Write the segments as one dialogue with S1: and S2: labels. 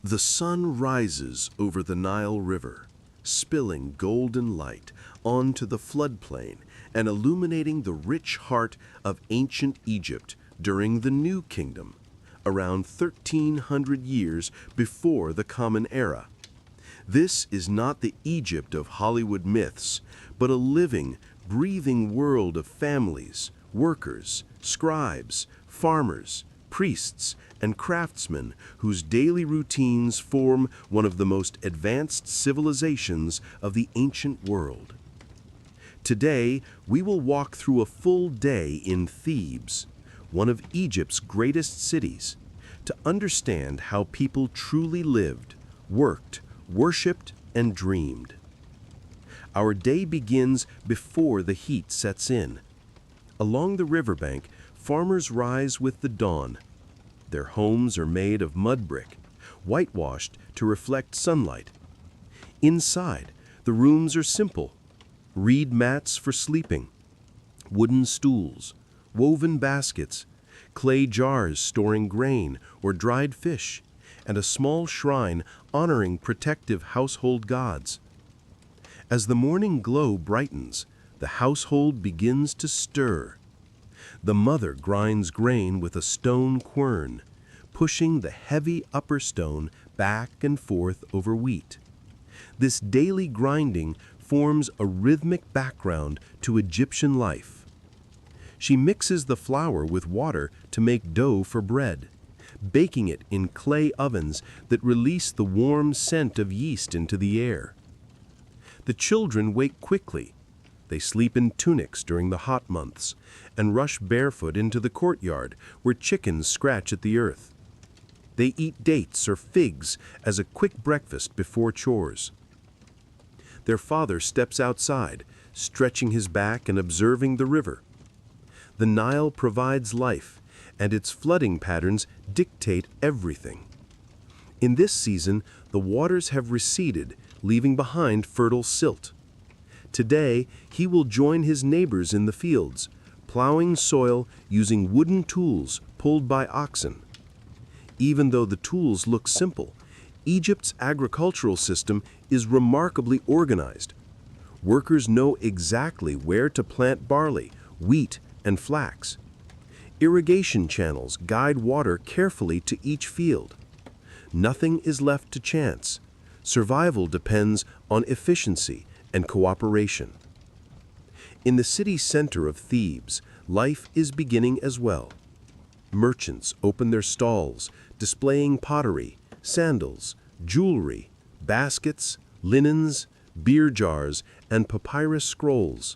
S1: The sun rises over the Nile River, spilling golden light onto the floodplain and illuminating the rich heart of ancient Egypt during the New Kingdom, around 1300 years before the Common Era. This is not the Egypt of Hollywood myths, but a living, breathing world of families, workers, scribes, farmers, priests, and craftsmen whose daily routines form one of the most advanced civilizations of the ancient world. Today, we will walk through a full day in Thebes, one of Egypt's greatest cities, to understand how people truly lived, worked, worshipped, and dreamed. Our day begins before the heat sets in. Along the riverbank, farmers rise with the dawn. Their homes are made of mud brick, whitewashed to reflect sunlight. Inside, the rooms are simple: reed mats for sleeping, wooden stools, woven baskets, clay jars storing grain or dried fish, and a small shrine honoring protective household gods. As the morning glow brightens, the household begins to stir. The mother grinds grain with a stone quern, pushing the heavy upper stone back and forth over wheat. This daily grinding forms a rhythmic background to Egyptian life. She mixes the flour with water to make dough for bread, baking it in clay ovens that release the warm scent of yeast into the air. The children wake quickly. They sleep in tunics during the hot months and rush barefoot into the courtyard where chickens scratch at the earth. They eat dates or figs as a quick breakfast before chores. Their father steps outside, stretching his back and observing the river. The Nile provides life, and its flooding patterns dictate everything. In this season, the waters have receded, leaving behind fertile silt. Today, he will join his neighbors in the fields, plowing soil using wooden tools pulled by oxen. Even though the tools look simple, Egypt's agricultural system is remarkably organized. Workers know exactly where to plant barley, wheat, and flax. Irrigation channels guide water carefully to each field. Nothing is left to chance. Survival depends on efficiency and cooperation. In the city center of Thebes, life is beginning as well. Merchants open their stalls, displaying pottery, sandals, jewelry, baskets, linens, beer jars, and papyrus scrolls.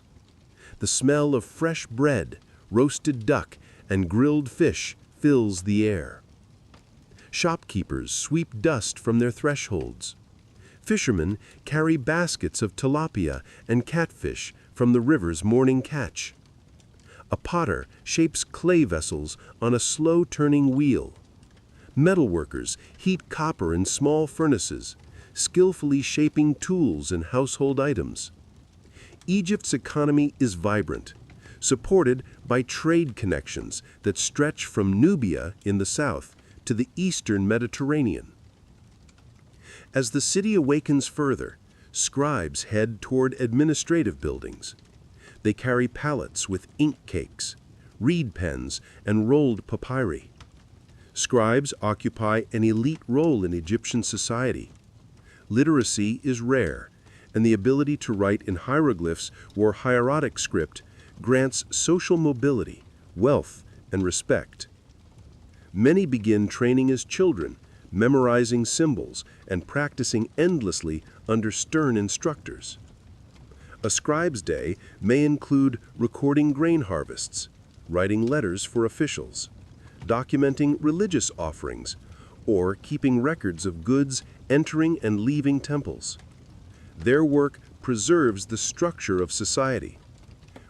S1: The smell of fresh bread, roasted duck, and grilled fish fills the air. Shopkeepers sweep dust from their thresholds. Fishermen carry baskets of tilapia and catfish from the river's morning catch. A potter shapes clay vessels on a slow-turning wheel. Metalworkers heat copper in small furnaces, skillfully shaping tools and household items. Egypt's economy is vibrant, supported by trade connections that stretch from Nubia in the south to the eastern Mediterranean. As the city awakens further, scribes head toward administrative buildings. They carry pallets with ink cakes, reed pens, and rolled papyri. Scribes occupy an elite role in Egyptian society. Literacy is rare, and the ability to write in hieroglyphs or hieratic script grants social mobility, wealth, and respect. Many begin training as children, memorizing symbols and practicing endlessly under stern instructors. A scribe's day may include recording grain harvests, writing letters for officials, documenting religious offerings, or keeping records of goods entering and leaving temples. Their work preserves the structure of society.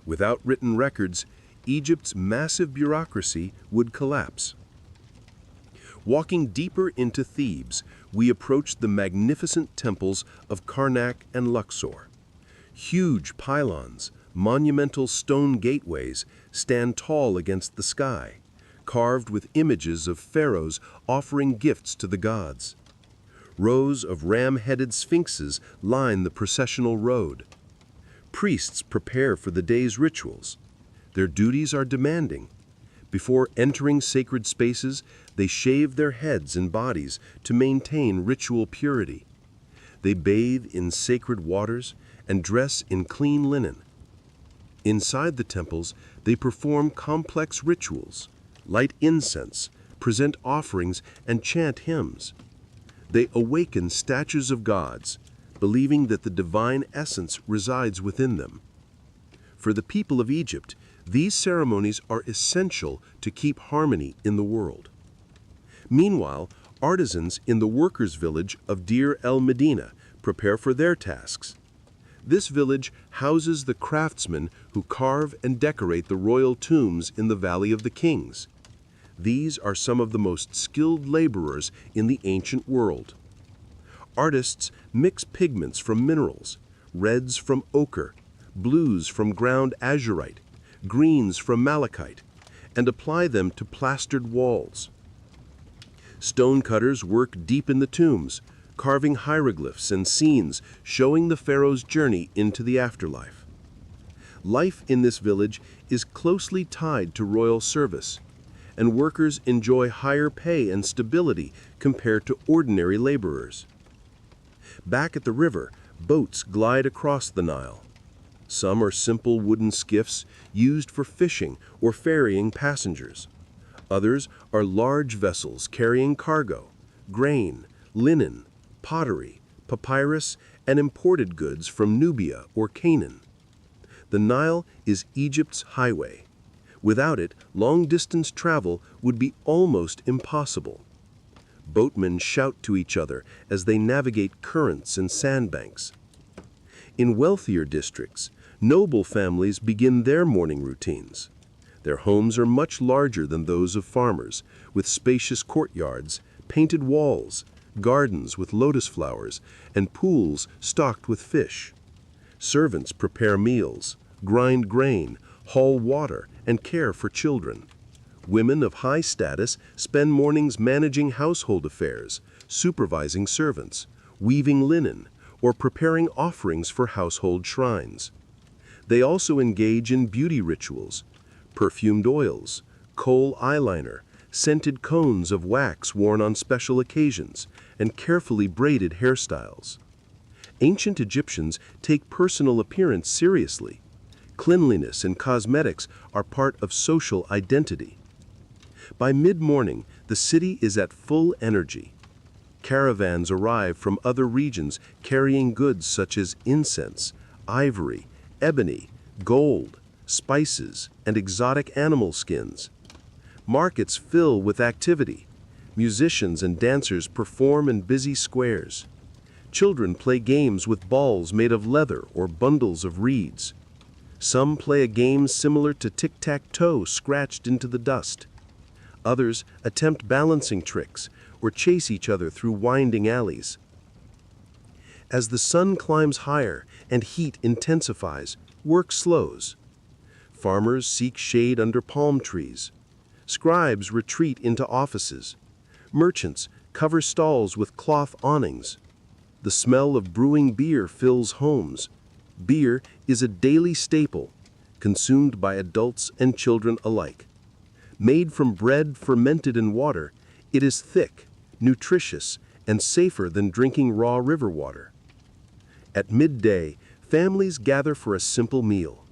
S1: Without written records, Egypt's massive bureaucracy would collapse. Walking deeper into Thebes, we approach the magnificent temples of Karnak and Luxor. Huge pylons, monumental stone gateways stand tall against the sky, carved with images of pharaohs offering gifts to the gods. Rows of ram-headed sphinxes line the processional road. Priests prepare for the day's rituals. Their duties are demanding. Before entering sacred spaces, they shave their heads and bodies to maintain ritual purity. They bathe in sacred waters and dress in clean linen. Inside the temples, they perform complex rituals, light incense, present offerings, and chant hymns. They awaken statues of gods, believing that the divine essence resides within them. For the people of Egypt, these ceremonies are essential to keep harmony in the world. Meanwhile, artisans in the workers' village of Deir el-Medina prepare for their tasks. This village houses the craftsmen who carve and decorate the royal tombs in the Valley of the Kings. These are some of the most skilled laborers in the ancient world. Artists mix pigments from minerals, reds from ochre, blues from ground azurite, greens from malachite, and apply them to plastered walls. Stonecutters work deep in the tombs, carving hieroglyphs and scenes showing the pharaoh's journey into the afterlife. Life in this village is closely tied to royal service, and workers enjoy higher pay and stability compared to ordinary laborers. Back at the river, boats glide across the Nile. Some are simple wooden skiffs used for fishing or ferrying passengers. Others are large vessels carrying cargo, grain, linen, pottery, papyrus, and imported goods from Nubia or Canaan. The Nile is Egypt's highway. Without it, long-distance travel would be almost impossible. Boatmen shout to each other as they navigate currents and sandbanks. In wealthier districts, noble families begin their morning routines. Their homes are much larger than those of farmers, with spacious courtyards, painted walls, gardens with lotus flowers, and pools stocked with fish. Servants prepare meals, grind grain, haul water, and care for children. Women of high status spend mornings managing household affairs, supervising servants, weaving linen, or preparing offerings for household shrines. They also engage in beauty rituals, perfumed oils, kohl eyeliner, scented cones of wax worn on special occasions, and carefully braided hairstyles. Ancient Egyptians take personal appearance seriously. Cleanliness and cosmetics are part of social identity. By mid-morning, the city is at full energy. Caravans arrive from other regions carrying goods such as incense, ivory, ebony, gold, spices, and exotic animal skins. Markets fill with activity. Musicians and dancers perform in busy squares. Children play games with balls made of leather or bundles of reeds. Some play a game similar to tic-tac-toe scratched into the dust. Others attempt balancing tricks or chase each other through winding alleys. As the sun climbs higher and heat intensifies, work slows. Farmers seek shade under palm trees. Scribes retreat into offices. Merchants cover stalls with cloth awnings. The smell of brewing beer fills homes. Beer is a daily staple, consumed by adults and children alike. Made from bread fermented in water, it is thick, nutritious, and safer than drinking raw river water. At midday, families gather for a simple meal: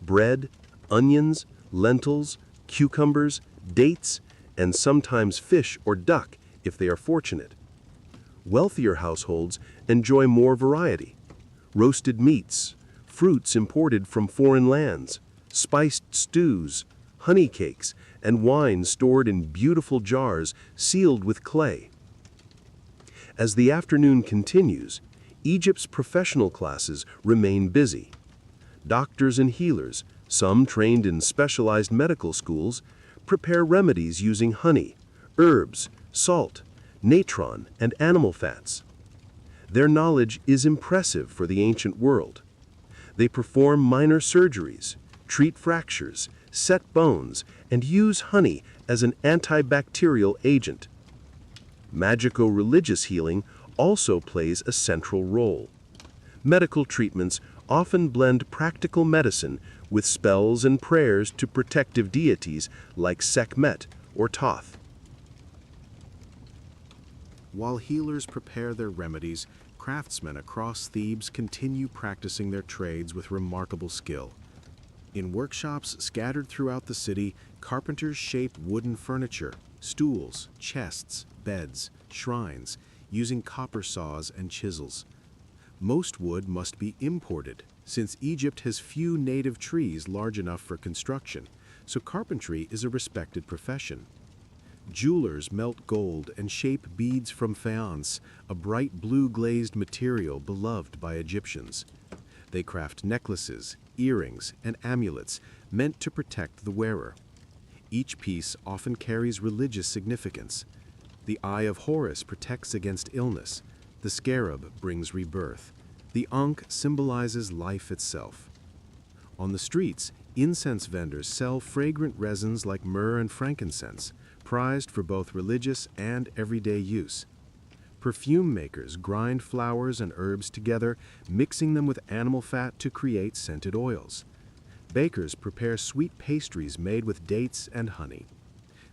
S1: bread, onions, lentils, cucumbers, dates, and sometimes fish or duck if they are fortunate. Wealthier households enjoy more variety: roasted meats, fruits imported from foreign lands, spiced stews, honey cakes, and wine stored in beautiful jars sealed with clay. As the afternoon continues, Egypt's professional classes remain busy. Doctors and healers, some trained in specialized medical schools, prepare remedies using honey, herbs, salt, natron, and animal fats. Their knowledge is impressive for the ancient world. They perform minor surgeries, treat fractures, set bones, and use honey as an antibacterial agent. Magico-religious healing also plays a central role. Medical treatments often blend practical medicine with spells and prayers to protective deities like Sekhmet or Thoth.
S2: While healers prepare their remedies, craftsmen across Thebes continue practicing their trades with remarkable skill. In workshops scattered throughout the city, carpenters shape wooden furniture, stools, chests, beds, shrines, using copper saws and chisels. Most wood must be imported, since Egypt has few native trees large enough for construction, so carpentry is a respected profession. Jewelers melt gold and shape beads from faience, a bright blue glazed material beloved by Egyptians. They craft necklaces, earrings, and amulets meant to protect the wearer. Each piece often carries religious significance. The Eye of Horus protects against illness. The scarab brings rebirth. The ankh symbolizes life itself. On the streets, incense vendors sell fragrant resins like myrrh and frankincense, prized for both religious and everyday use. Perfume makers grind flowers and herbs together, mixing them with animal fat to create scented oils. Bakers prepare sweet pastries made with dates and honey.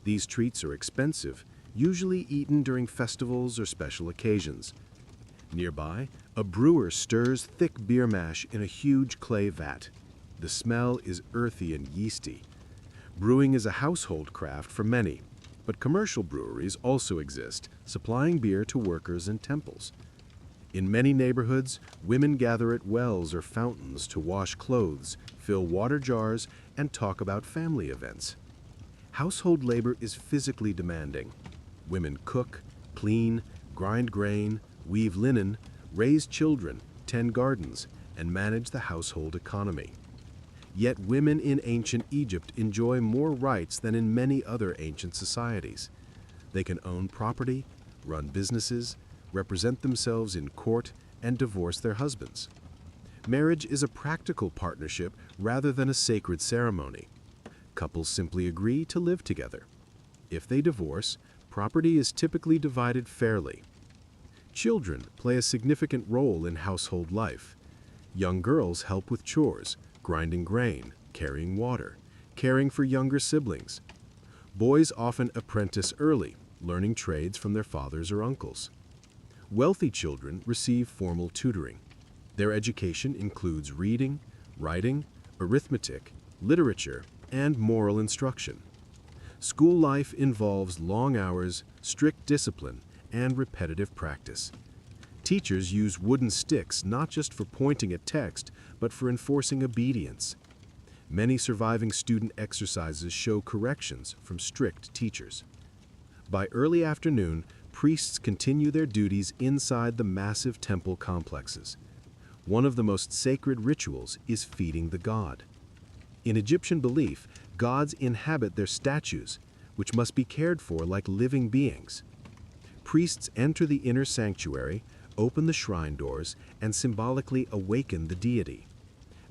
S2: These treats are expensive, usually eaten during festivals or special occasions. Nearby, a brewer stirs thick beer mash in a huge clay vat. The smell is earthy and yeasty. Brewing is a household craft for many, but commercial breweries also exist, supplying beer to workers and temples. In many neighborhoods, women gather at wells or fountains to wash clothes, fill water jars, and talk about family events. Household labor is physically demanding. Women cook, clean, grind grain, weave linen, raise children, tend gardens, and manage the household economy. Yet women in ancient Egypt enjoy more rights than in many other ancient societies. They can own property, run businesses, represent themselves in court, and divorce their husbands. Marriage is a practical partnership rather than a sacred ceremony. Couples simply agree to live together. If they divorce, property is typically divided fairly. Children play a significant role in household life. Young girls help with chores, grinding grain, carrying water, caring for younger siblings. Boys often apprentice early, learning trades from their fathers or uncles. Wealthy children receive formal tutoring. Their education includes reading, writing, arithmetic, literature, and moral instruction. School life involves long hours, strict discipline, and repetitive practice. Teachers use wooden sticks not just for pointing at text, but for enforcing obedience. Many surviving student exercises show corrections from strict teachers. By early afternoon, priests continue their duties inside the massive temple complexes. One of the most sacred rituals is feeding the god. In Egyptian belief, gods inhabit their statues, which must be cared for like living beings. Priests enter the inner sanctuary, open the shrine doors, and symbolically awaken the deity.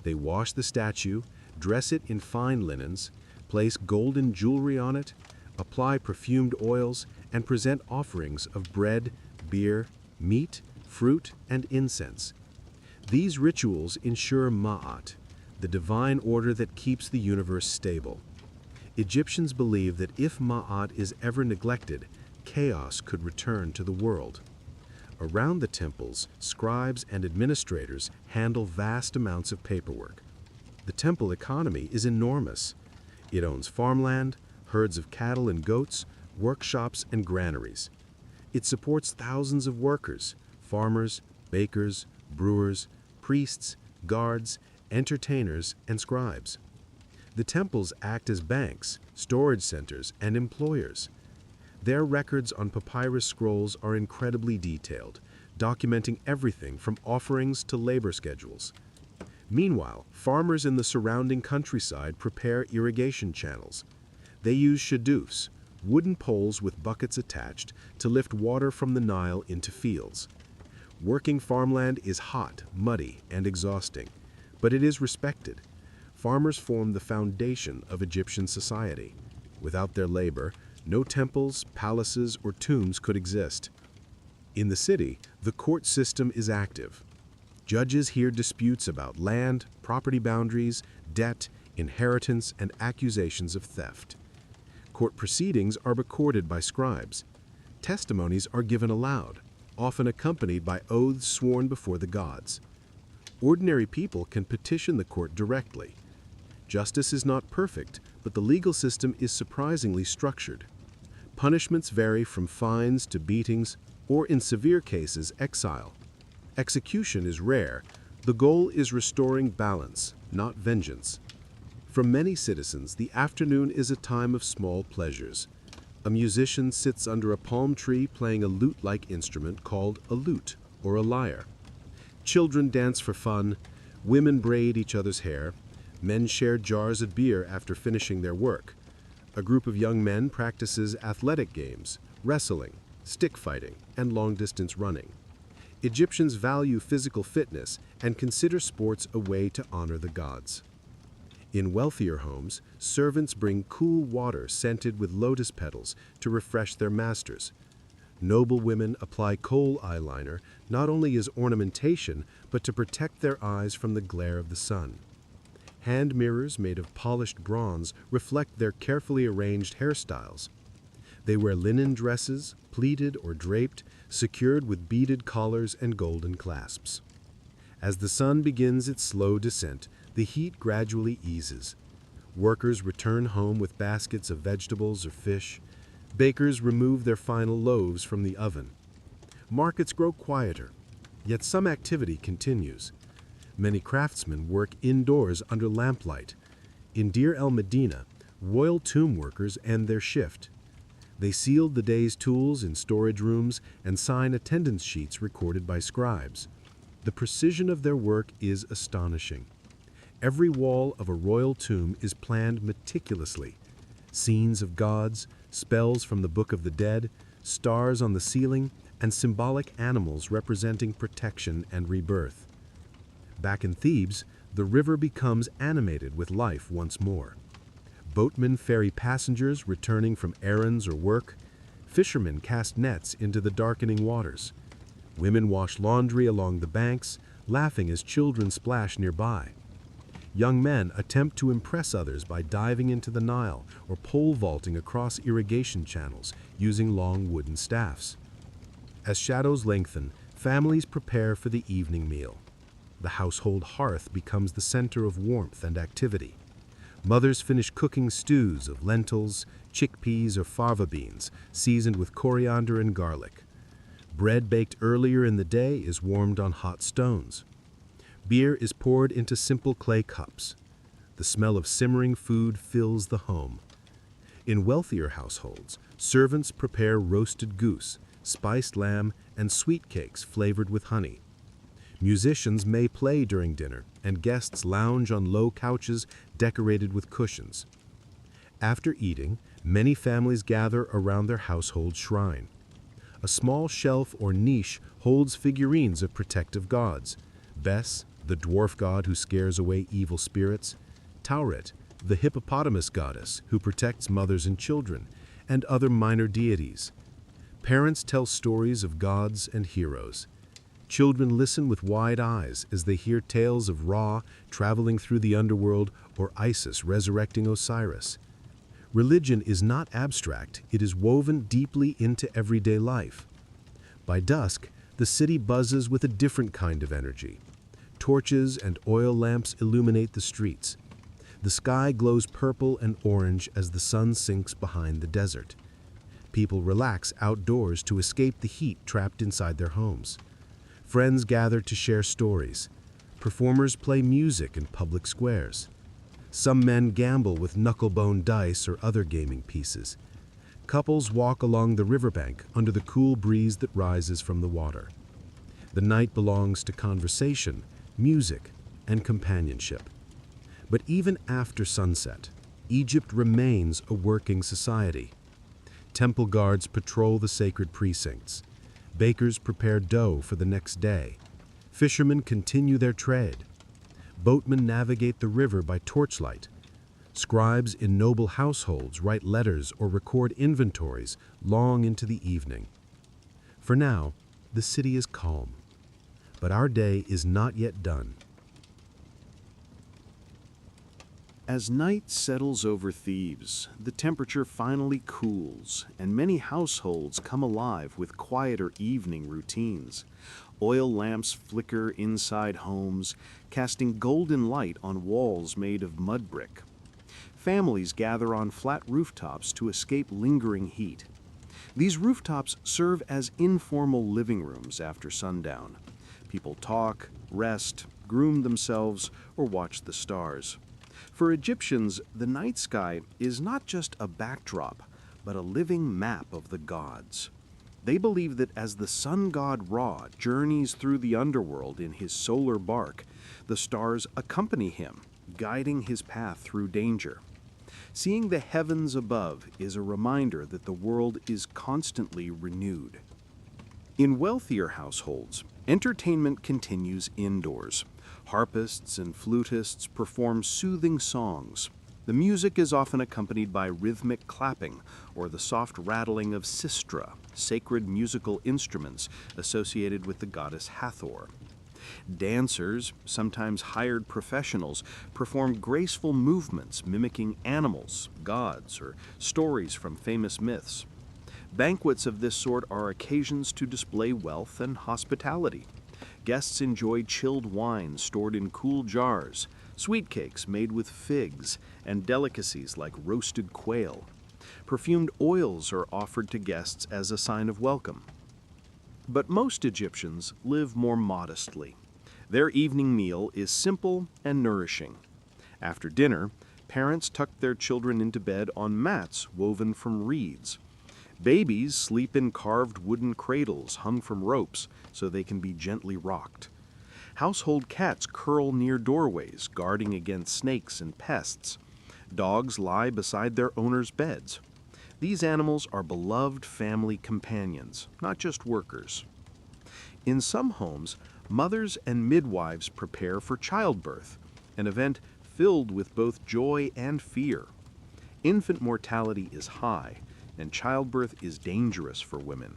S2: They wash the statue, dress it in fine linens, place golden jewelry on it, apply perfumed oils, and present offerings of bread, beer, meat, fruit, and incense. These rituals ensure Ma'at, the divine order that keeps the universe stable. Egyptians believe that if Ma'at is ever neglected, chaos could return to the world. Around the temples, scribes and administrators handle vast amounts of paperwork. The temple economy is enormous. It owns farmland, herds of cattle and goats, workshops and granaries. It supports thousands of workers, farmers, bakers, brewers, priests, guards, entertainers, and scribes. The temples act as banks, storage centers, and employers. Their records on papyrus scrolls are incredibly detailed, documenting everything from offerings to labor schedules. Meanwhile, farmers in the surrounding countryside prepare irrigation channels. They use shadoofs, wooden poles with buckets attached, to lift water from the Nile into fields. Working farmland is hot, muddy, and exhausting, but it is respected. Farmers form the foundation of Egyptian society. Without their labor, no temples, palaces, or tombs could exist. In the city, the court system is active. Judges hear disputes about land, property boundaries, debt, inheritance, and accusations of theft. Court proceedings are recorded by scribes. Testimonies are given aloud, often accompanied by oaths sworn before the gods. Ordinary people can petition the court directly. Justice is not perfect, but the legal system is surprisingly structured. Punishments vary from fines to beatings, or in severe cases, exile. Execution is rare. The goal is restoring balance, not vengeance. For many citizens, the afternoon is a time of small pleasures. A musician sits under a palm tree playing a lute-like instrument called a lute or a lyre. Children dance for fun, women braid each other's hair, men share jars of beer after finishing their work. A group of young men practices athletic games, wrestling, stick fighting, and long-distance running. Egyptians value physical fitness and consider sports a way to honor the gods. In wealthier homes, servants bring cool water scented with lotus petals to refresh their masters. Noble women apply kohl eyeliner not only as ornamentation, but to protect their eyes from the glare of the sun. Hand mirrors made of polished bronze reflect their carefully arranged hairstyles. They wear linen dresses, pleated or draped, secured with beaded collars and golden clasps. As the sun begins its slow descent, the heat gradually eases. Workers return home with baskets of vegetables or fish. Bakers remove their final loaves from the oven. Markets grow quieter, yet some activity continues. Many craftsmen work indoors under lamplight. In Deir el-Medina, royal tomb workers end their shift. They sealed the day's tools in storage rooms and sign attendance sheets recorded by scribes. The precision of their work is astonishing. Every wall of a royal tomb is planned meticulously. Scenes of gods, spells from the Book of the Dead, stars on the ceiling, and symbolic animals representing protection and rebirth. Back in Thebes, the river becomes animated with life once more. Boatmen ferry passengers returning from errands or work. Fishermen cast nets into the darkening waters. Women wash laundry along the banks, laughing as children splash nearby. Young men attempt to impress others by diving into the Nile or pole vaulting across irrigation channels using long wooden staffs. As shadows lengthen, families prepare for the evening meal. The household hearth becomes the center of warmth and activity. Mothers finish cooking stews of lentils, chickpeas, or fava beans, seasoned with coriander and garlic. Bread baked earlier in the day is warmed on hot stones. Beer is poured into simple clay cups. The smell of simmering food fills the home. In wealthier households, servants prepare roasted goose, spiced lamb, and sweet cakes flavored with honey. Musicians may play during dinner, and guests lounge on low couches decorated with cushions. After eating, many families gather around their household shrine. A small shelf or niche holds figurines of protective gods: Bes, the dwarf god who scares away evil spirits; Tauret, the hippopotamus goddess who protects mothers and children; and other minor deities. Parents tell stories of gods and heroes. Children listen with wide eyes as they hear tales of Ra traveling through the underworld or Isis resurrecting Osiris. Religion is not abstract, it is woven deeply into everyday life. By dusk, the city buzzes with a different kind of energy. Torches and oil lamps illuminate the streets. The sky glows purple and orange as the sun sinks behind the desert. People relax outdoors to escape the heat trapped inside their homes. Friends gather to share stories. Performers play music in public squares. Some men gamble with knucklebone dice or other gaming pieces. Couples walk along the riverbank under the cool breeze that rises from the water. The night belongs to conversation, music, and companionship. But even after sunset, Egypt remains a working society. Temple guards patrol the sacred precincts. Bakers prepare dough for the next day. Fishermen continue their trade. Boatmen navigate the river by torchlight. Scribes in noble households write letters or record inventories long into the evening. For now, the city is calm. But our day is not yet done. As night settles over Thebes, the temperature finally cools, and many households come alive with quieter evening routines. Oil lamps flicker inside homes, casting golden light on walls made of mud brick. Families gather on flat rooftops to escape lingering heat. These rooftops serve as informal living rooms after sundown. People talk, rest, groom themselves, or watch the stars. For Egyptians, the night sky is not just a backdrop, but a living map of the gods. They believe that as the sun god Ra journeys through the underworld in his solar bark, the stars accompany him, guiding his path through danger. Seeing the heavens above is a reminder that the world is constantly renewed. In wealthier households, entertainment continues indoors. Harpists and flutists perform soothing songs. The music is often accompanied by rhythmic clapping or the soft rattling of sistra, sacred musical instruments associated with the goddess Hathor. Dancers, sometimes hired professionals, perform graceful movements mimicking animals, gods, or stories from famous myths. Banquets of this sort are occasions to display wealth and hospitality. Guests enjoy chilled wine stored in cool jars, sweet cakes made with figs, and delicacies like roasted quail. Perfumed oils are offered to guests as a sign of welcome. But most Egyptians live more modestly. Their evening meal is simple and nourishing. After dinner, parents tuck their children into bed on mats woven from reeds. Babies sleep in carved wooden cradles hung from ropes so they can be gently rocked. Household cats curl near doorways, guarding against snakes and pests. Dogs lie beside their owners' beds. These animals are beloved family companions, not just workers. In some homes, mothers and midwives prepare for childbirth, an event filled with both joy and fear. Infant mortality is high, and childbirth is dangerous for women.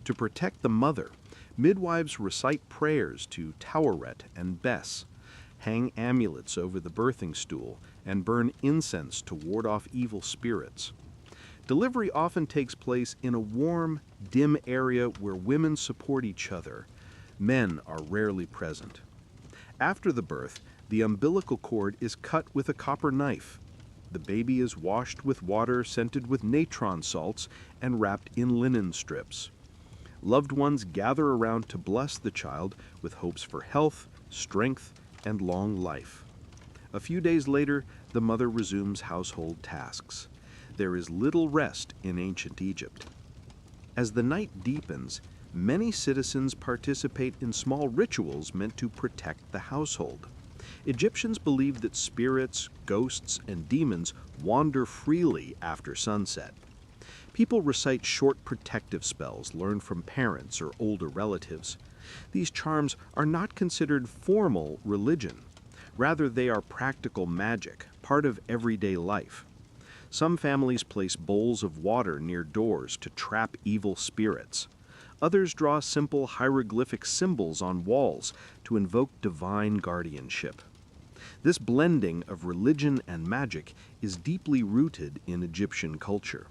S2: To protect the mother, midwives recite prayers to Taweret and Bes, hang amulets over the birthing stool, and burn incense to ward off evil spirits. Delivery often takes place in a warm, dim area where women support each other. Men are rarely present. After the birth, the umbilical cord is cut with a copper knife. The baby is washed with water scented with natron salts and wrapped in linen strips. Loved ones gather around to bless the child with hopes for health, strength, and long life. A few days later, the mother resumes household tasks. There is little rest in ancient Egypt. As the night deepens, many citizens participate in small rituals meant to protect the household. Egyptians believed that spirits, ghosts, and demons wander freely after sunset. People recite short protective spells learned from parents or older relatives. These charms are not considered formal religion. Rather, they are practical magic, part of everyday life. Some families place bowls of water near doors to trap evil spirits. Others draw simple hieroglyphic symbols on walls to invoke divine guardianship. This blending of religion and magic is deeply rooted in Egyptian culture.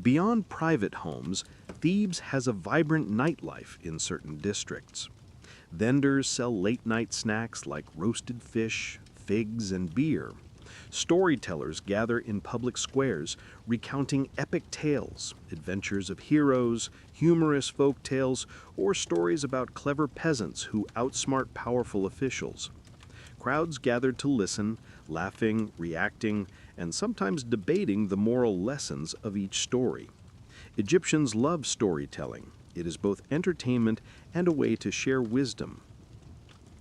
S2: Beyond private homes, Thebes has a vibrant nightlife in certain districts. Vendors sell late-night snacks like roasted fish, figs, and beer. Storytellers gather in public squares, recounting epic tales, adventures of heroes, humorous folk tales, or stories about clever peasants who outsmart powerful officials. Crowds gathered to listen, laughing, reacting, and sometimes debating the moral lessons of each story. Egyptians love storytelling. It is both entertainment and a way to share wisdom.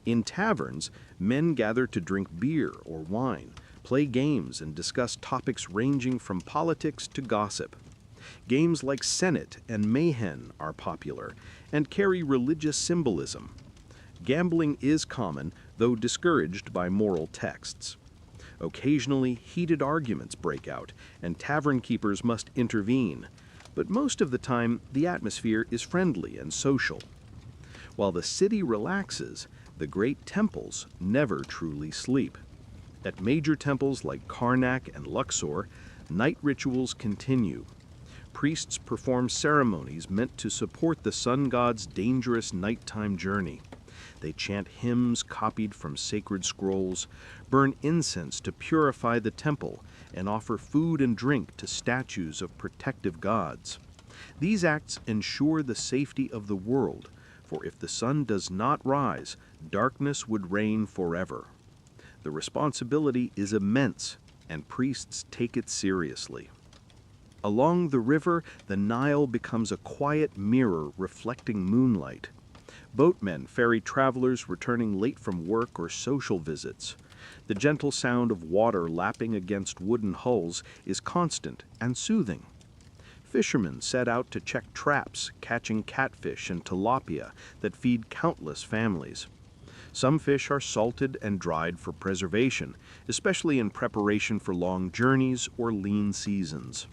S2: In taverns, men gather to drink beer or wine, play games, and discuss topics ranging from politics to gossip. Games like Senet and Mayhen are popular and carry religious symbolism. Gambling is common, though discouraged by moral texts. Occasionally, heated arguments break out, and tavern keepers must intervene.
S3: but most of the time the atmosphere is friendly and social. While the city relaxes, the great temples never truly sleep. At major temples like Karnak and Luxor, night rituals continue. Priests perform ceremonies meant to support the sun god's dangerous nighttime journey. They chant hymns copied from sacred scrolls, burn incense to purify the temple, and offer food and drink to statues of protective gods. These acts ensure the safety of the world, for if the sun does not rise, darkness would reign forever. The responsibility is immense, and priests take it seriously. Along the river, the Nile becomes a quiet mirror reflecting moonlight. Boatmen ferry travelers returning late from work or social visits. The gentle sound of water lapping against wooden hulls is constant and soothing. Fishermen set out to check traps, catching catfish and tilapia that feed countless families. Some fish are salted and dried for preservation, especially in preparation for long journeys or lean seasons.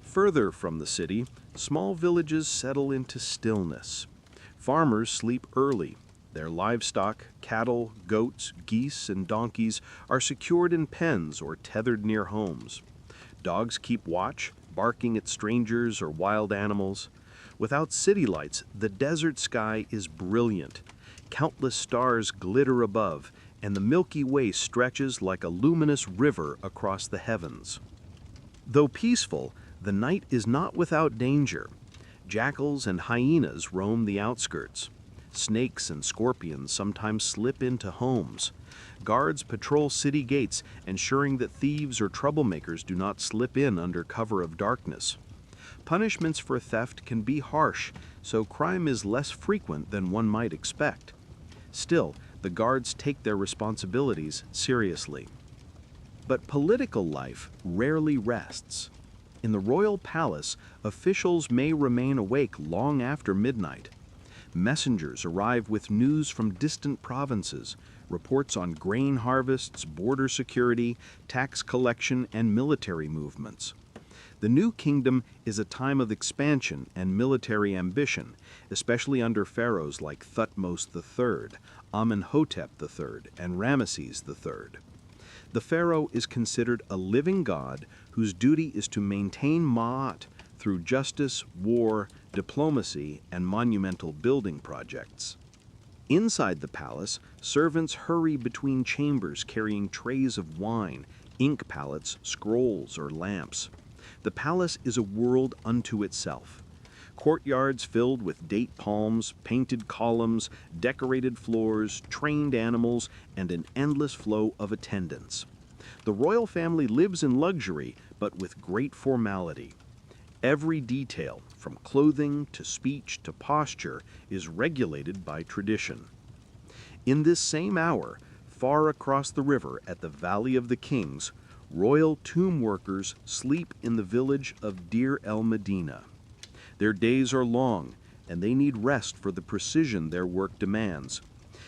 S3: Further from the city, small villages settle into stillness. Farmers sleep early. Their livestock, cattle, goats, geese, and donkeys are secured in pens or tethered near homes. Dogs keep watch, barking at strangers or wild animals. Without city lights, the desert sky is brilliant. Countless stars glitter above, and the Milky Way stretches like a luminous river across the heavens. Though peaceful, the night is not without danger. Jackals and hyenas roam the outskirts. Snakes and scorpions sometimes slip into homes. Guards patrol city gates, ensuring that thieves or troublemakers do not slip in under cover of darkness. Punishments for theft can be harsh, so crime is less frequent than one might expect. Still, the guards take their responsibilities seriously. But political life rarely rests. In the royal palace, officials may remain awake long after midnight. Messengers arrive with news from distant provinces, reports on grain harvests, border security, tax collection, and military movements. The new kingdom is a time of expansion and military ambition, especially under pharaohs like Thutmose III, Amenhotep III, and Ramesses III. The pharaoh is considered a living god whose duty is to maintain Ma'at through justice, war, diplomacy, and monumental building projects. Inside the palace, servants hurry between chambers carrying trays of wine, ink palettes, scrolls, or lamps. The palace is a world unto itself. Courtyards filled with date palms, painted columns, decorated floors, trained animals, and an endless flow of attendants. The royal family lives in luxury, but with great formality. Every detail, from clothing to speech to posture, is regulated by tradition. In this same hour, far across the river at the Valley of the Kings, royal tomb workers sleep in the village of Deir el-Medina. Their days are long, and they need rest for the precision their work demands.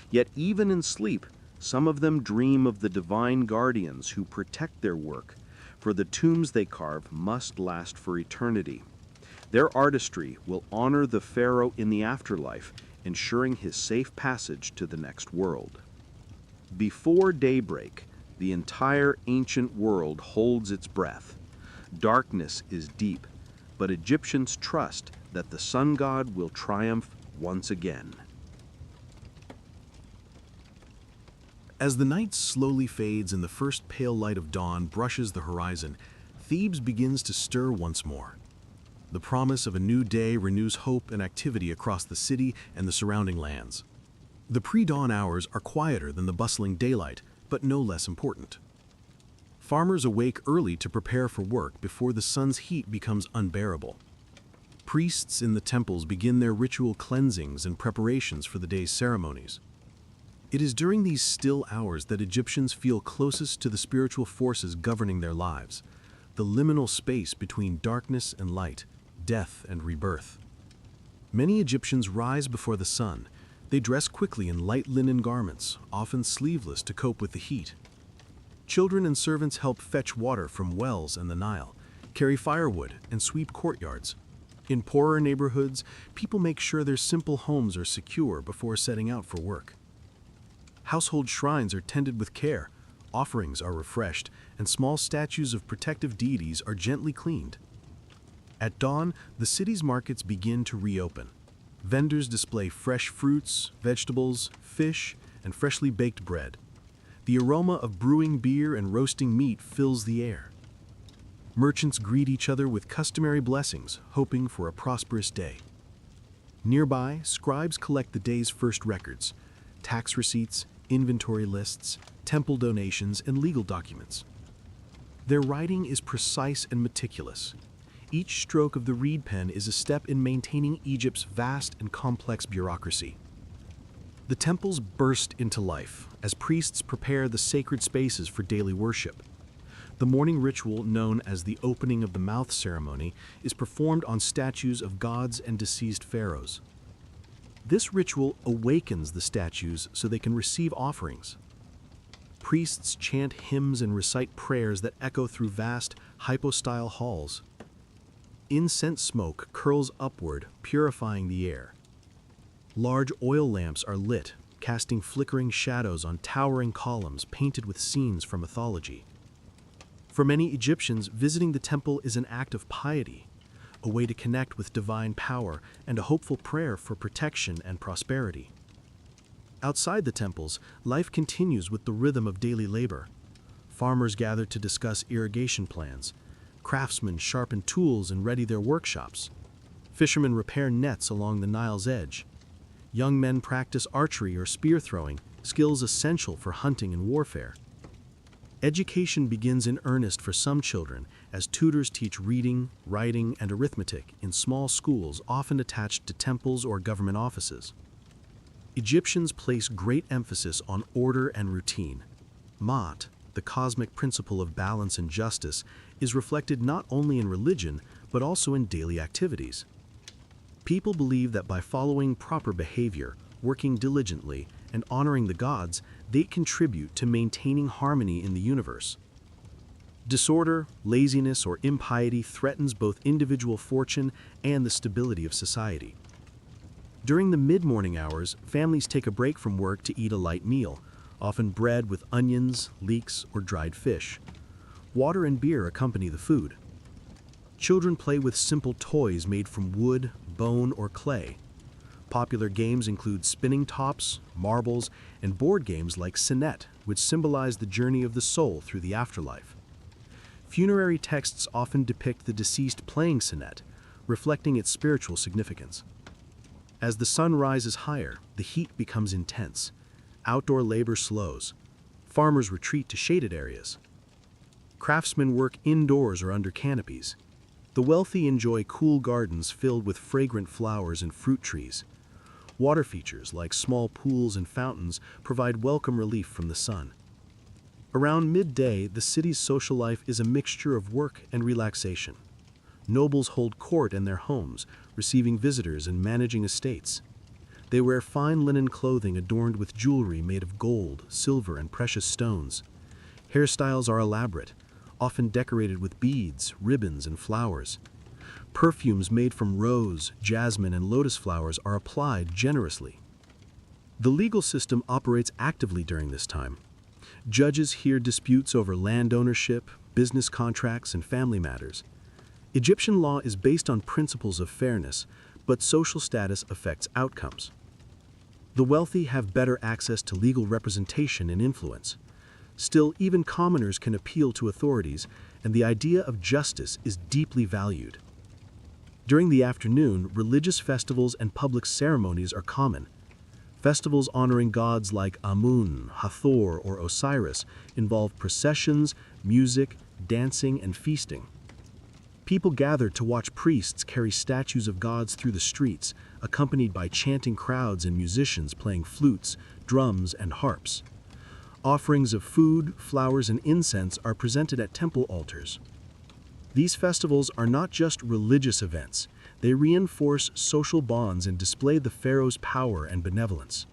S3: Yet even in sleep, some of them dream of the divine guardians who protect their work, for the tombs they carve must last for eternity. Their artistry will honor the pharaoh in the afterlife, ensuring his safe passage to the next world. Before daybreak, the entire ancient world holds its breath. Darkness is deep, but Egyptians trust that the sun god will triumph once again.
S2: As the night slowly fades and the first pale light of dawn brushes the horizon, Thebes begins to stir once more. The promise of a new day renews hope and activity across the city and the surrounding lands. The pre-dawn hours are quieter than the bustling daylight, but no less important. Farmers awake early to prepare for work before the sun's heat becomes unbearable. Priests in the temples begin their ritual cleansings and preparations for the day's ceremonies. It is during these still hours that Egyptians feel closest to the spiritual forces governing their lives, the liminal space between darkness and light, death and rebirth. Many Egyptians rise before the sun. They dress quickly in light linen garments, often sleeveless to cope with the heat. Children and servants help fetch water from wells and the Nile, carry firewood, and sweep courtyards. In poorer neighborhoods, people make sure their simple homes are secure before setting out for work. Household shrines are tended with care, offerings are refreshed, and small statues of protective deities are gently cleaned. At dawn, the city's markets begin to reopen. Vendors display fresh fruits, vegetables, fish, and freshly baked bread. The aroma of brewing beer and roasting meat fills the air. Merchants greet each other with customary blessings, hoping for a prosperous day. Nearby, scribes collect the day's first records: tax receipts, inventory lists, temple donations, and legal documents. Their writing is precise and meticulous. Each stroke of the reed pen is a step in maintaining Egypt's vast and complex bureaucracy. The temples burst into life as priests prepare the sacred spaces for daily worship. The morning ritual, known as the opening of the mouth ceremony, is performed on statues of gods and deceased pharaohs. This ritual awakens the statues so they can receive offerings. Priests chant hymns and recite prayers that echo through vast, hypostyle halls. Incense smoke curls upward, purifying the air. Large oil lamps are lit, casting flickering shadows on towering columns painted with scenes from mythology. For many Egyptians, visiting the temple is an act of piety, a way to connect with divine power and a hopeful prayer for protection and prosperity. Outside the temples, life continues with the rhythm of daily labor. Farmers gather to discuss irrigation plans. Craftsmen sharpen tools and ready their workshops. Fishermen repair nets along the Nile's edge. Young men practice archery or spear throwing, skills essential for hunting and warfare. Education begins in earnest for some children as tutors teach reading, writing, and arithmetic in small schools often attached to temples or government offices. Egyptians place great emphasis on order and routine. Ma'at, the cosmic principle of balance and justice, is reflected not only in religion, but also in daily activities. People believe that by following proper behavior, working diligently, and honoring the gods, they contribute to maintaining harmony in the universe. Disorder, laziness, or impiety threatens both individual fortune and the stability of society. During the mid-morning hours, families take a break from work to eat a light meal, often bread with onions, leeks, or dried fish. Water and beer accompany the food. Children play with simple toys made from wood, bone, or clay. Popular games include spinning tops, marbles, and board games like Senet, which symbolize the journey of the soul through the afterlife. Funerary texts often depict the deceased playing Senet, reflecting its spiritual significance. As the sun rises higher, the heat becomes intense. Outdoor labor slows. Farmers retreat to shaded areas. Craftsmen work indoors or under canopies. The wealthy enjoy cool gardens filled with fragrant flowers and fruit trees. Water features like small pools and fountains provide welcome relief from the sun. Around midday, the city's social life is a mixture of work and relaxation. Nobles hold court in their homes, receiving visitors and managing estates. They wear fine linen clothing adorned with jewelry made of gold, silver, and precious stones. Hairstyles are elaborate, often decorated with beads, ribbons, and flowers. Perfumes made from rose, jasmine, and lotus flowers are applied generously. The legal system operates actively during this time. Judges hear disputes over land ownership, business contracts, and family matters. Egyptian law is based on principles of fairness, but social status affects outcomes. The wealthy have better access to legal representation and influence. Still, even commoners can appeal to authorities, and the idea of justice is deeply valued. During the afternoon, religious festivals and public ceremonies are common. Festivals honoring gods like Amun, Hathor, or Osiris involve processions, music, dancing, and feasting. People gather to watch priests carry statues of gods through the streets, accompanied by chanting crowds and musicians playing flutes, drums, and harps. Offerings of food, flowers, and incense are presented at temple altars. These festivals are not just religious events, they reinforce social bonds and display the pharaoh's power and benevolence.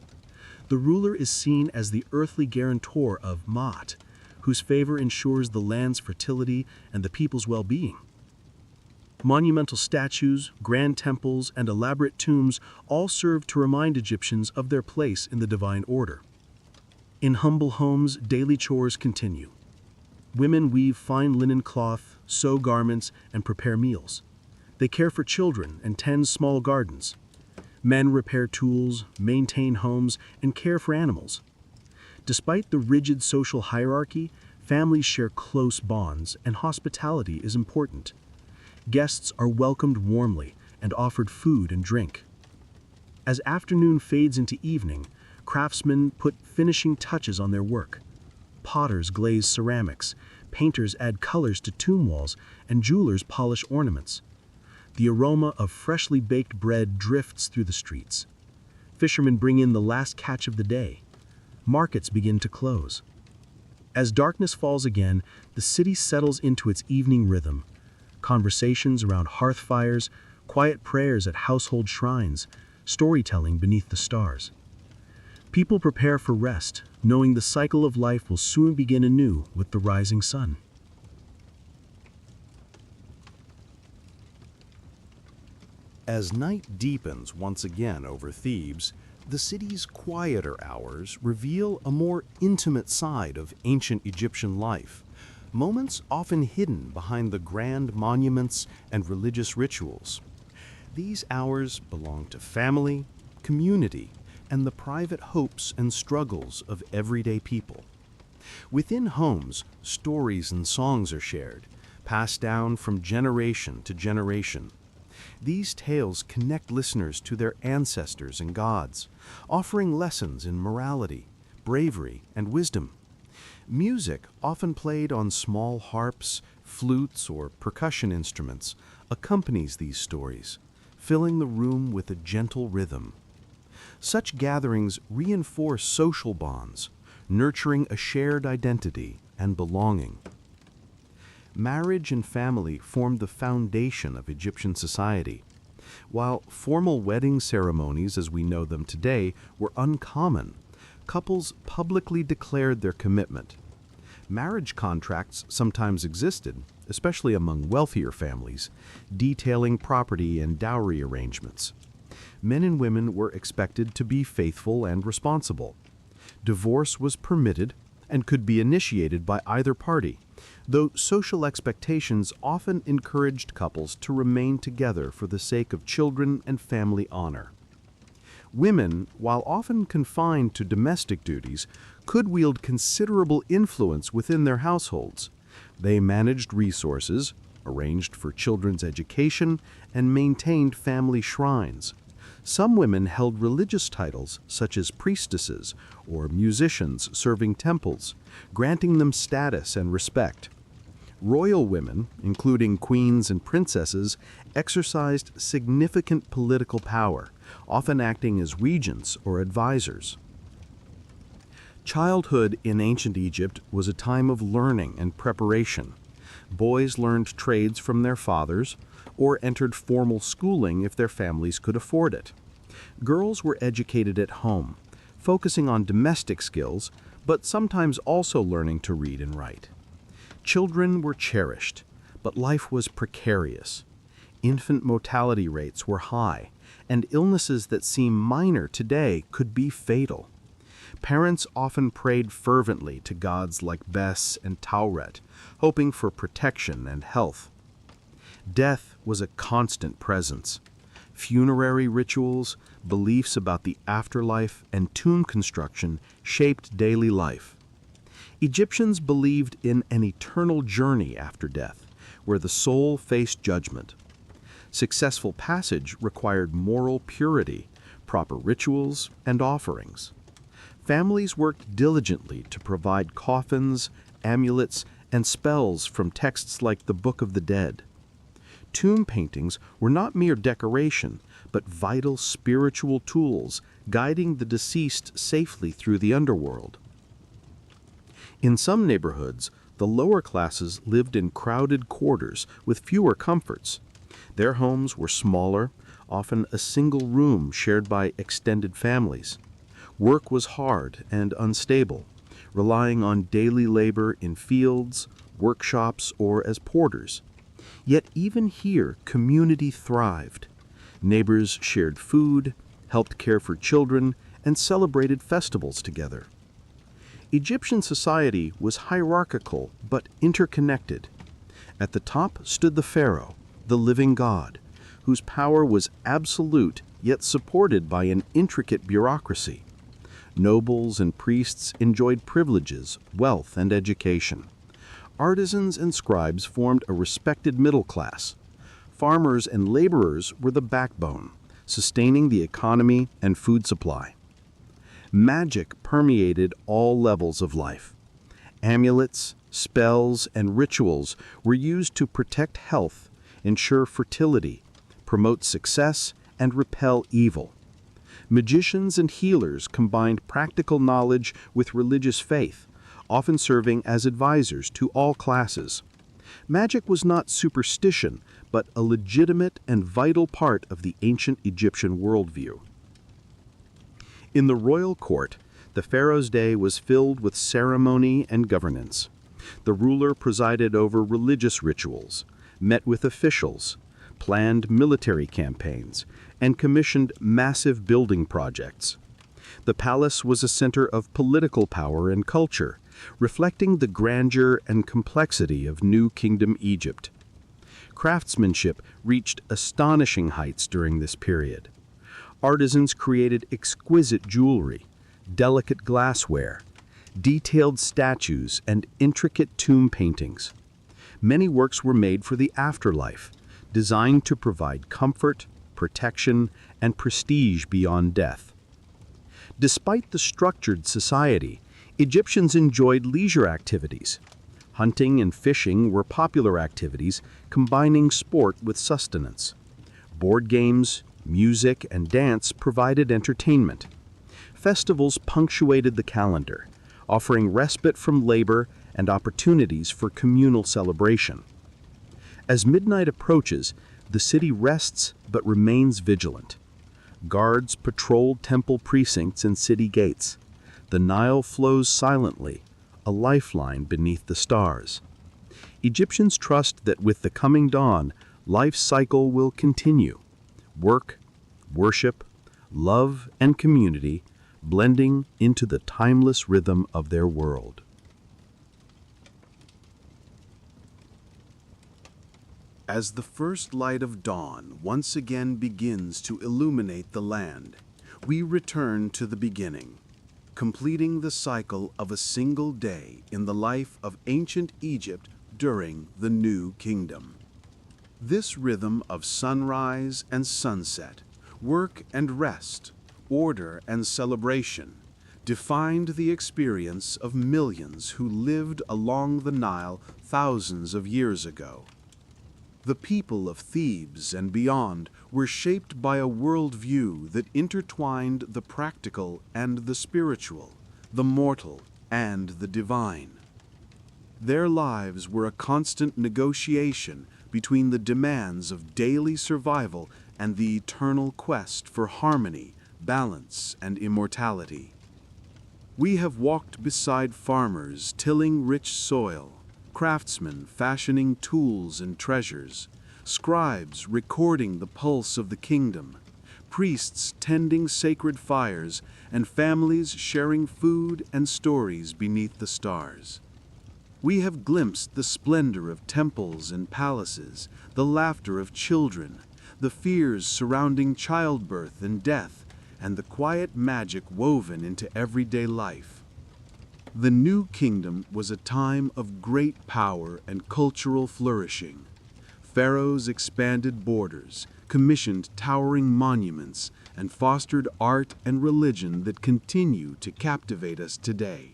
S2: The ruler is seen as the earthly guarantor of Ma'at, whose favor ensures the land's fertility and the people's well-being.
S4: Monumental statues, grand temples, and elaborate tombs all serve to remind Egyptians of their place in the divine order. In humble homes, daily chores continue. Women weave fine linen cloth, sew garments, and prepare meals. They care for children and tend small gardens. Men repair tools, maintain homes, and care for animals. Despite the rigid social hierarchy, families share close bonds, and hospitality is important. Guests are welcomed warmly and offered food and drink. As afternoon fades into evening, craftsmen put finishing touches on their work. Potters glaze ceramics, painters add colors to tomb walls, and jewelers polish ornaments. The aroma of freshly baked bread drifts through the streets. Fishermen bring in the last catch of the day. Markets begin to close. As darkness falls again, the city settles into its evening rhythm. Conversations around hearth fires, quiet prayers at household shrines, storytelling beneath the stars. People prepare for rest, knowing the cycle of life will soon begin anew with the rising sun.
S2: As night deepens once again over Thebes, the city's quieter hours reveal a more intimate side of ancient Egyptian life, moments often hidden behind the grand monuments and religious rituals. These hours belong to family, community, and the private hopes and struggles of everyday people. Within homes, stories and songs are shared, passed down from generation to generation. These tales connect listeners to their ancestors and gods, offering lessons in morality, bravery, and wisdom. Music, often played on small harps, flutes, or percussion instruments, accompanies these stories, filling the room with a gentle rhythm. Such gatherings reinforce social bonds, nurturing a shared identity and belonging. Marriage and family formed the foundation of Egyptian society. While formal wedding ceremonies as we know them today were uncommon, couples publicly declared their commitment. Marriage contracts sometimes existed, especially among wealthier families, detailing property and dowry arrangements. Men and women were expected to be faithful and responsible. Divorce was permitted and could be initiated by either party, though social expectations often encouraged couples to remain together for the sake of children and family honor. Women, while often confined to domestic duties, could wield considerable influence within their households. They managed resources, arranged for children's education, and maintained family shrines. Some women held religious titles, such as priestesses or musicians serving temples, granting them status and respect. Royal women, including queens and princesses, exercised significant political power, often acting as regents or advisors. Childhood in ancient Egypt was a time of learning and preparation. Boys learned trades from their fathers, or entered formal schooling if their families could afford it. Girls were educated at home, focusing on domestic skills, but sometimes also learning to read and write. Children were cherished, but life was precarious. Infant mortality rates were high, and illnesses that seem minor today could be fatal. Parents often prayed fervently to gods like Bes and Tauret, hoping for protection and health. Death was a constant presence. Funerary rituals, beliefs about the afterlife, and tomb construction shaped daily life. Egyptians believed in an eternal journey after death, where the soul faced judgment. Successful passage required moral purity, proper rituals, and offerings. Families worked diligently to provide coffins, amulets, and spells from texts like the Book of the Dead. Tomb paintings were not mere decoration, but vital spiritual tools guiding the deceased safely through the underworld. In some neighborhoods, the lower classes lived in crowded quarters with fewer comforts. Their homes were smaller, often a single room shared by extended families. Work was hard and unstable, relying on daily labor in fields, workshops, or as porters.
S3: Yet even here, community thrived. Neighbors shared food, helped care for children, and celebrated festivals together. Egyptian society was hierarchical but interconnected. At the top stood the pharaoh, the living god, whose power was absolute yet supported by an intricate bureaucracy. Nobles and priests enjoyed privileges, wealth, and education. Artisans and scribes formed a respected middle class. Farmers and laborers were the backbone, sustaining the economy and food supply. Magic permeated all levels of life. Amulets, spells, and rituals were used to protect health, ensure fertility, promote success, and repel evil. Magicians and healers combined practical knowledge with religious faith, often serving as advisors to all classes. Magic was not superstition, but a legitimate and vital part of the ancient Egyptian worldview. In the royal court, the pharaoh's day was filled with ceremony and governance. The ruler presided over religious rituals, met with officials, planned military campaigns, and commissioned massive building projects. The palace was a center of political power and culture, reflecting the grandeur and complexity of New Kingdom Egypt. Craftsmanship reached astonishing heights during this period. Artisans created exquisite jewelry, delicate glassware, detailed statues, and intricate tomb paintings. Many works were made for the afterlife, designed to provide comfort, protection, and prestige beyond death. Despite the structured society, Egyptians enjoyed leisure activities. Hunting and fishing were popular activities, combining sport with sustenance. Board games, music, and dance provided entertainment. Festivals punctuated the calendar, offering respite from labor and opportunities for communal celebration. As midnight approaches, the city rests but remains vigilant. Guards patrolled temple precincts and city gates. The Nile flows silently, a lifeline beneath the stars. Egyptians trust that with the coming dawn, life's cycle will continue. Work, worship, love, and community blending into the timeless rhythm of their world.
S1: As the first light of dawn once again begins to illuminate the land, we return to the beginning, completing the cycle of a single day in the life of ancient Egypt during the New Kingdom. This rhythm of sunrise and sunset, work and rest, order and celebration, defined the experience of millions who lived along the Nile thousands of years ago. The people of Thebes and beyond were shaped by a worldview that intertwined the practical and the spiritual, the mortal and the divine. Their lives were a constant negotiation between the demands of daily survival and the eternal quest for harmony, balance, and immortality. We have walked beside farmers tilling rich soil, craftsmen fashioning tools and treasures, scribes recording the pulse of the kingdom, priests tending sacred fires, and families sharing food and stories beneath the stars. We have glimpsed the splendor of temples and palaces, the laughter of children, the fears surrounding childbirth and death, and the quiet magic woven into everyday life. The New Kingdom was a time of great power and cultural flourishing. Pharaohs expanded borders, commissioned towering monuments, and fostered art and religion that continue to captivate us today.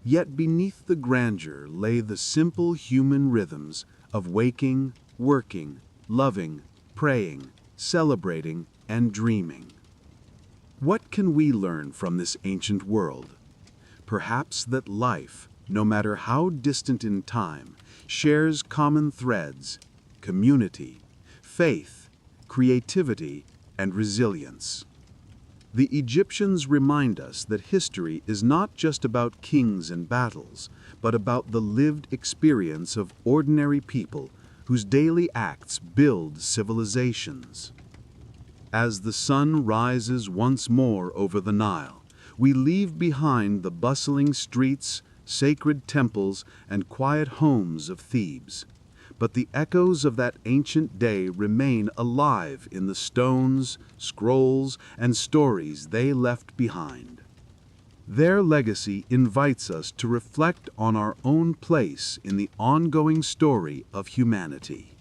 S1: Yet beneath the grandeur lay the simple human rhythms of waking, working, loving, praying, celebrating, and dreaming. What can we learn from this ancient world? Perhaps that life, no matter how distant in time, shares common threads: community, faith, creativity, and resilience. The Egyptians remind us that history is not just about kings and battles, but about the lived experience of ordinary people
S5: whose daily acts build civilizations. As the sun rises once more over the Nile, we leave behind the bustling streets, sacred temples, and quiet homes of Thebes. But the echoes of that ancient day remain alive in the stones, scrolls, and stories they left behind. Their legacy invites us to reflect on our own place in the ongoing story of humanity.